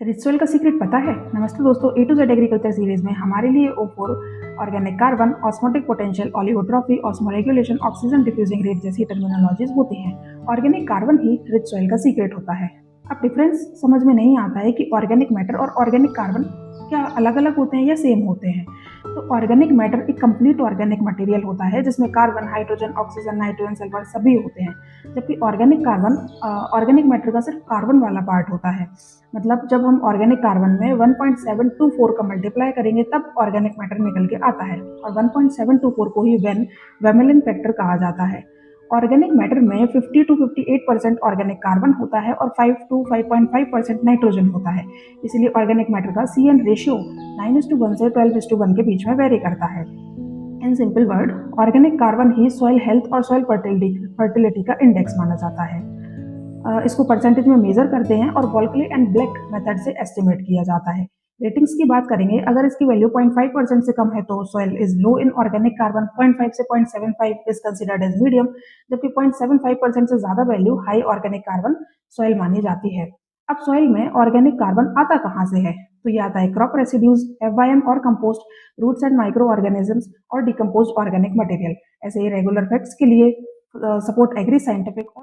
Rich soil का secret पता है? नमस्ते दोस्तों, A to Z agriculture series में हमारे लिए O4, organic carbon, osmotic potential, oligotrophy, osmoregulation, oxygen diffusing rate जैसी टर्मिनोलॉजीज होती हैं। ऑर्गेनिक कार्बन ही रिच सॉइल का सीक्रेट होता है। अब डिफरेंस समझ में नहीं आता है कि ऑर्गेनिक मैटर और ऑर्गेनिक कार्बन क्या अलग अलग होते हैं या सेम होते हैं। तो ऑर्गेनिक मैटर एक कंप्लीट ऑर्गेनिक मटेरियल होता है जिसमें carbon, hydrogen, oxygen, nitrogen, sulphur सभी होते हैं। जबकि ऑर्गेनिक कार्बन ऑर्गेनिक मैटर का सिर्फ कार्बन वाला पार्ट होता है। मतलब जब हम ऑर्गेनिक कार्बन में 1.724 का मल्टीप्लाई करेंगे तब ऑर्गेनिक मैटर निकल के आता है और 1.724 को ही वेमेलिन फैक्टर कहा जाता है। ऑर्गेनिक मैटर में 50 to 58% ऑर्गेनिक कार्बन होता है और 5 to 5.5% नाइट्रोजन होता है। इसलिए ऑर्गेनिक मैटर का CN रेशियो 9:1 से 12:1 के बीच में वेरी करता है। In simple word, organic carbon he soil health और सॉइल फर्टिलिटी का इंडेक्स माना जाता है। इसको परसेंटेज में मेजर करते हैं और वॉल्कले एंड ब्लैक मेथड से एस्टिमेट किया जाता है। रेटिंग्स की बात करेंगे, अगर इसकी वैल्यू 0.5% से कम है तो soil is low in organic carbon, 0.5 से 0.75 इज कंसिडर्ड एज मीडियम, जबकि 0.75% से ज्यादा value high organic carbon soil मानी जाती है। अब सॉइल में ऑर्गेनिक कार्बन आता कहाँ से है? तो ये आता है क्रॉप रेसिड्यूज, FYM और compost, roots and micro organisms और डिकम्पोज ऑर्गेनिक मटेरियल। ऐसे ही रेगुलर फैक्ट्स के लिए सपोर्ट एग्री साइंटिफिक